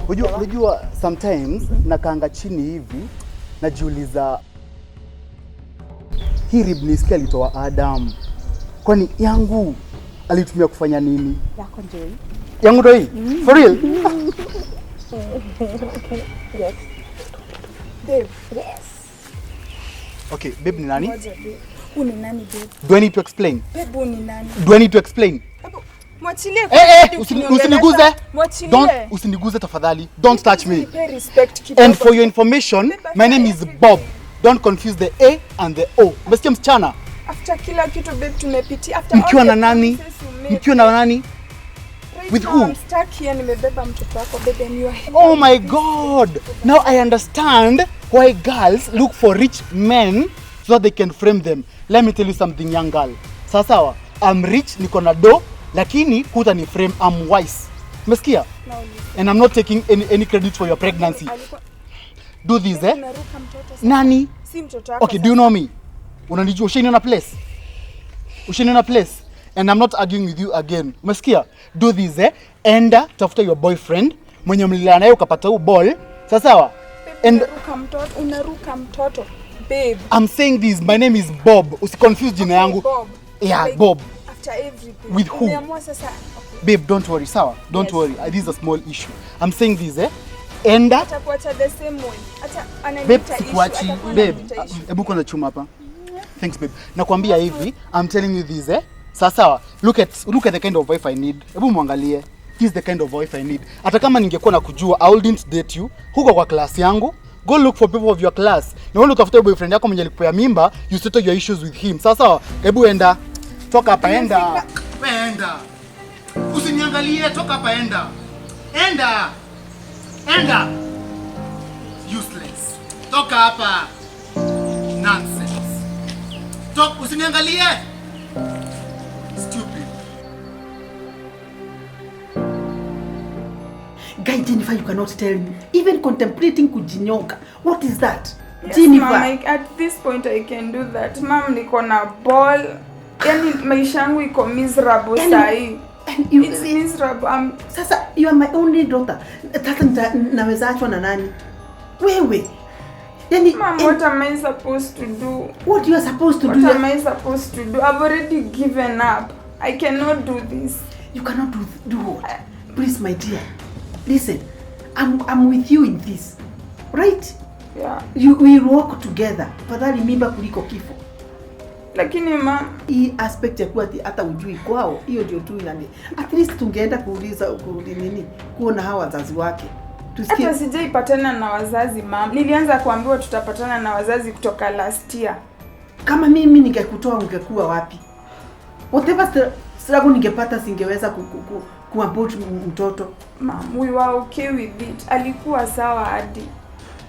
Unajua sometimes nakaanga chini hivi najiuliza hii rib nisikia alitoa Adam. Kwani yangu alitumia kufanya nini? Yako ndio. Yangu ndio hii? For real? Yes. Babe, yes. Okay, babe ni nani? Uni nani babe? Do I need to explain? Babe uni nani? Do I need to explain? Mwachilie. Usiniguze. Usiniguze tafadhali. Don't touch me. And for your information, my name is Bob. Don't confuse the A and the O. Umesikia msichana? After kila kitu babe tumepitia after mkiwa na nani? Mkiwa na nani? With who? I'm stuck here nimebeba mtoto wako babe and you are here. Oh my God. Now I understand why girls look for rich men so that they can frame them. Let me tell you something, young girl. Sawa, I'm rich, niko na do, lakini huta ni frame, I'm wise. Umesikia? And I'm not taking any credit for your pregnancy. Do this, eh? Nani? Si mtoto wako. Okay, do you know me? Unanijua ushaniona place? Ushaniona place? And I'm not arguing with you again. Umesikia? Do this, eh? Enda tafuta your boyfriend mwenye mlilala naye ukapata u ball. Sawa? And unaruka mtoto. Babe. I'm saying this, my name is Bob. Usiconfuse jina yangu. Bob. Yeah, like, Bob. After everything. With who? Sasa. Babe, don't worry, sawa? Don't worry. This is a small issue. I'm saying this, eh? Enda. Atakuacha the same way. Babe, sikuachi. Babe, hebu kwanza chuma hapa. Thanks, babe. Nakwambia hivi, I'm telling you this, eh? Sawa. Look at the kind of wife I need. Hebu muangalie. This is the kind of wife I need. Hata kama ningekuwa nakujua, I wouldn't date you. Huko kwa class yangu. Go look for people of your class. Na wewe utafuta boyfriend yako mwenye alikupea mimba, you settle your issues with him. Sawa. Hebu enda. Toka hapa enda. Enda. Usiniangalie, toka hapa enda. Enda. Enda. Useless. Toka hapa. Nonsense. Toka, usiniangalie. Stupid. Guy Jennifer, you cannot tell me. Even contemplating kujinyonga. What is that? Yes, Jennifer. Mom, at this point I can do that. Mom, niko na ball. Yani maisha yangu iko miserable sahi. It's miserable. Sasa you are my only daughter. Sasa naweza achwa na nani? Wewe. Yani, Mom, what am I supposed to do? What you are supposed to do? What am I supposed to do? I've already given up. I cannot do this. You cannot do what? Please, my dear. Listen, I'm with you in this. Right? Yeah. We walk together. Fadhali mimba kuliko kifo. Lakini Mom, hii aspect ya kuwa hata ujui kwao, hiyo ndio tu inani. At least tungeenda kuuliza nini, kuona hawa wazazi wake. Tusikie. Hata sijaipatana na wazazi Mom. Nilianza kuambiwa tutapatana na wazazi kutoka last year. Kama mimi ningekutoa ungekuwa wapi? Whatever struggle ningepata singeweza kuabort mtoto. Mom, we were okay with it. Alikuwa sawa hadi.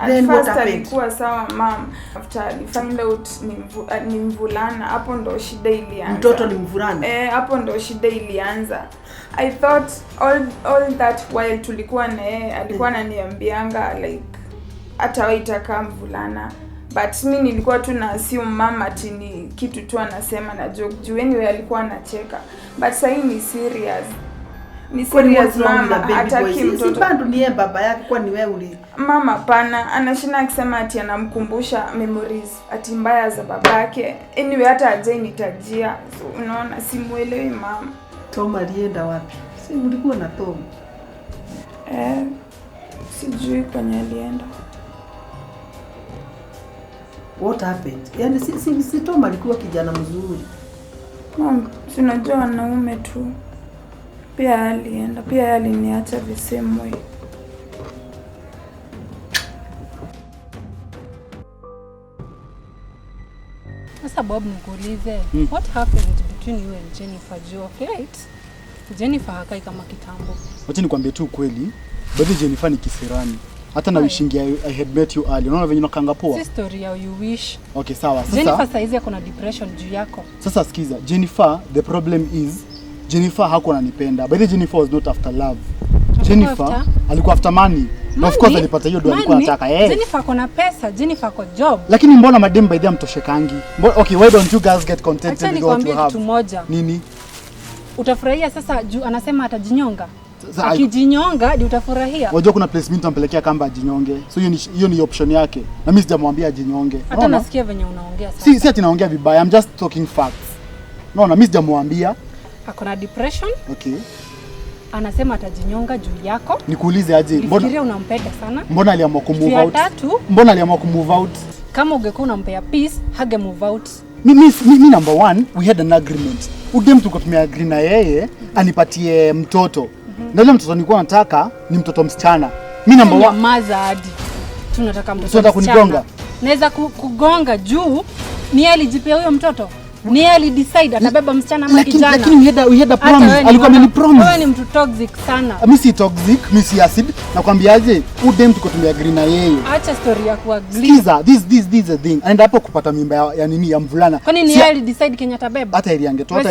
Then at first alikuwa sawa Mom. After I find out ni mvulana, hapo ndo shida ilianza. Mtoto ni mvulana? Hapo ndo shida ilianza. I thought all that while tulikuwa na yeye alikuwa ananiambianga like hata waitaka mvulana. But mimi nilikuwa tu na assume mama ati ni kitu tu anasema na joke. Juu anyway alikuwa anacheka. But sasa ni serious. Ni serious mama, hataki mtoto. Si bado ni yeye baba yake, kwa ni wewe uli. Mama pana anashinda akisema ati anamkumbusha memories ati mbaya za babake. Anyway hata ajai nitajia. So unaona simuelewi mama. Tom alienda wapi? Si mlikuwa na Tom? Sijui kwenye alienda. What happened? Yaani si Tom alikuwa kijana mzuri. Mom, sinajua wanaume tu. Pia alienda, pia aliniacha the same way. Sasa Bob, nikuulize, what happened between you and Jennifer Joe, right? Jennifer hakai kama kitambo. Wacha nikwambie tu kweli, bado Jennifer ni kisirani. Hata na wishing I had met you earlier. Unaona venye nakanga poa? Si story ya you wish. Okay, sawa. Sasa Jennifer saizi yako na depression juu yako. Sasa sikiza, Jennifer, the problem is Jennifer hakuwa ananipenda. By the way, Jennifer was not after love. Jennifer alikuwa after money. Of course alipata hiyo ndio alikuwa anataka. Jennifer kuna pesa, Jennifer kwa job. Lakini mbona madem by the amtoshekangi? Okay, why don't you guys get contented with what you have? Tumoja. Nini? Utafurahia sasa juu anasema atajinyonga. Akijinyonga ndio utafurahia. Unajua kuna place mimi nitampelekea kamba ajinyonge. So hiyo ni option yake. Na mimi sijamwambia ajinyonge. Hata nasikia venye unaongea sasa. Si ati naongea vibaya. I'm just talking facts. Naona mimi sijamwambia. Akona depression. Okay. Anasema atajinyonga juu yako. Nikuulize aje, mbona unampenda sana? Mbona aliamua ku move out? Mbona aliamua ku move out? Kama ungekuwa unampea peace, hage move out. Mimi number one, we had an agreement. Udem tulikuwa tumeagree na yeye anipatie mtoto. Na ile mtoto nilikuwa nataka ni mtoto msichana. Mimi number one, maza hadi. Tunataka mtoto. Tunataka kunigonga. Naweza kugonga juu ni yeye alijipea huyo mtoto. Ni yeye alidecide atabeba msichana ama kijana. Lakini we had a promise. Alikuwa amenipromise. Wewe ni mtu toxic sana. Mimi si toxic, mimi si acid. Nakwambiaje, udem tuko tumeagree na yeye. Acha story ya kuagree. Sikiza, this is a thing. Anaenda hapo kupata mimba ya nini ya mvulana. Kwani ni yeye alidecide Kenya atabeba? Hata ile angetoa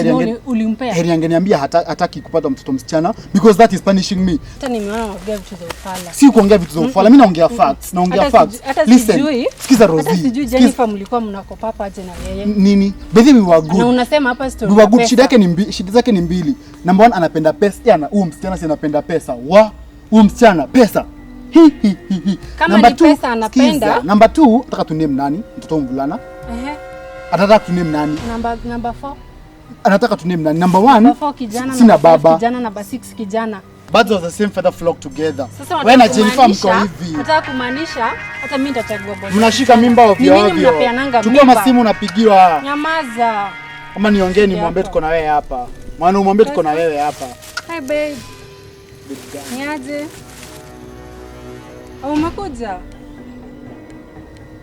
ulimpea. Heri angeniambia hataki kupata mtoto msichana because that is punishing me. Hata nimeona unaongea vitu za ufala. Si kuongea vitu za ufala, mimi naongea facts, naongea facts. Listen, sikiza Rosie. Hata sijui Jennifer mlikuwa mnakopa aje na yeye. Nini? Baby we were good. Na unasema hapa story. We were good. Shida zake ni mbili. Number one anapenda pesa. Yana huyu msichana si anapenda pesa. Huyu msichana pesa. Kama number ni pesa anapenda. Number 2, nataka tuname nani? Mtoto mvulana. Anataka tuname nani? Number 4. Anataka tuname nani? Number 1. Number 4 kijana, sina baba. Kijana, number 6 kijana. Birds of the same feather flock together. Wewe na Jennifer mko hivi. Nataka kumaanisha hata mimi nitachagua boss. Mnashika mimba ovyo ovyo. Chukua masimu unapigiwa. Nyamaza. Kama niongee nimwambie tuko na wewe hapa. Maana umwambie tuko na wewe hapa. Hi babe. Niaje? Umekuja?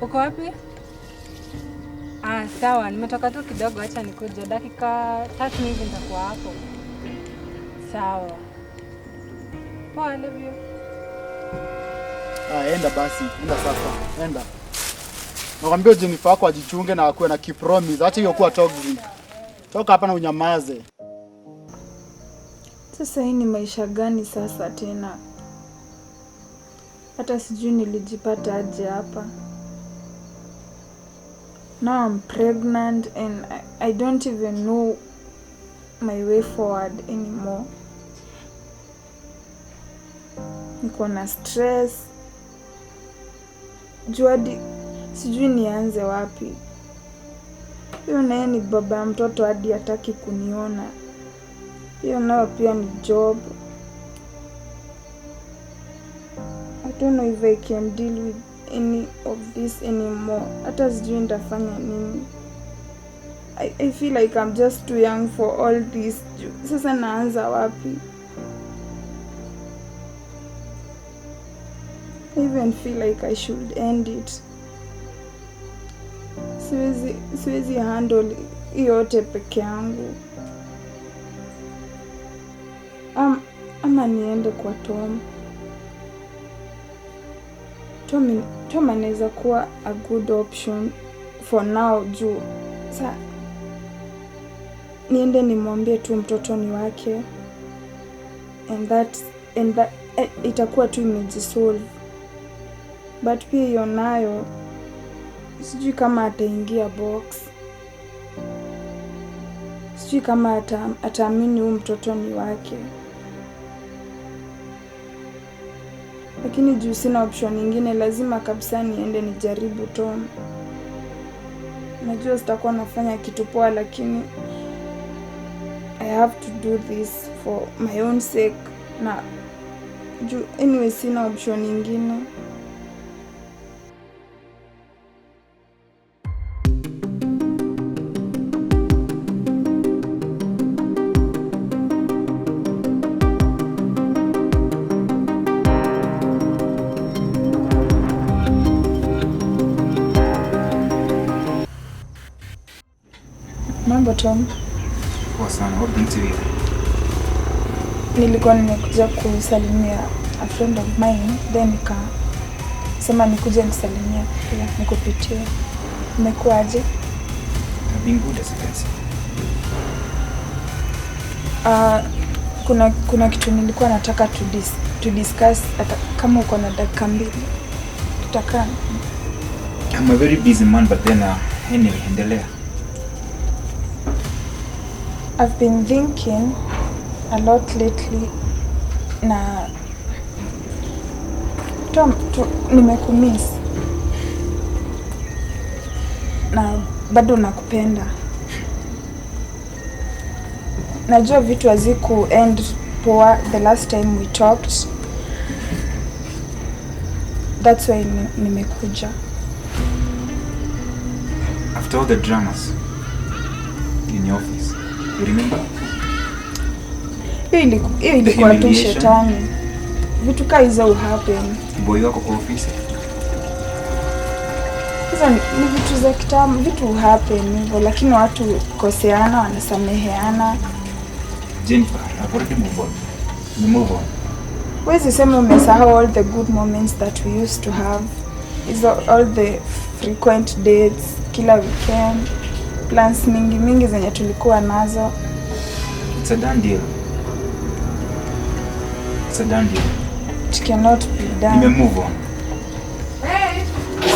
Uko wapi? Sawa, nimetoka tu kidogo, acha nikuje. Dakika 3 hivi nitakuwa hapo. Sawa. Poa, I love you. Enda basi, enda sasa. Enda. Nakwambia Jennifer wako ajichunge na akuwe na keep promise. Acha hiyo kuwa toxic. Toka hapa na unyamaze. Sasa hii ni maisha gani sasa tena? Hata sijui nilijipata aje hapa. Now I'm pregnant and I don't even know my way forward anymore. Niko na stress. Juadi sijui nianze wapi. Hiyo naye ni baba ya mtoto hadi hataki kuniona. Hiyo nayo pia ni job. I don't know if I can deal with any of this anymore. Hata sijui nitafanya nini. I feel like I'm just too young for all this. Sasa naanza wapi? I even feel like I should end it. Siwezi handle yote peke yangu. Ama niende kwa Tom. Tom anaweza kuwa a good option for now juu. Sa niende nimwambie tu mtoto ni wake. And that itakuwa tu imejisolve. But pia hiyo nayo sijui kama ataingia box. Sijui kama ataamini huyu mtoto ni wake. Lakini juu sina option nyingine, lazima kabisa niende nijaribu Tom. Najua sitakuwa nafanya kitu poa, lakini I have to do this for my own sake. Na juu anyway sina option nyingine. Mambo Tom. Poa sana, what brings you here? Nilikuwa nimekuja kusalimia a friend of mine, then nikasema nikuje nisalimia pia nikupitie. Umekuaje? I've been good as you can see. Kuna kitu nilikuwa nataka to discuss, kama uko na dakika 2. Tutakaa. I'm a very busy man, but then anyway, endelea. I've been thinking a lot lately na nimekumiss na bado nakupenda. Najua vitu haziku end poa the last time we talked. That's why nimekuja. After all the dramas in your office, you remember? Hiyo ilikuwa tu shetani. Vitu kaa hizo happen. Boy wako kwa ofisi. Hizo ni vitu za kitambo, vitu happen hivyo, lakini watu koseana, wanasameheana. Jennifer, I've already moved on. You move on. Wezi sema umesahau all the good moments that we used to have. All the frequent dates, kila weekend, plans mingi zenye tulikuwa nazo. It's a done deal. It's a done deal. It cannot be done. You may move on. Hey!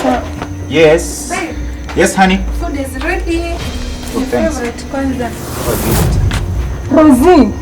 So, Yes. Babe. Yes, honey. Food is ready. Oh, Your thanks. favorite kwanza. Oh, gift. Rosie,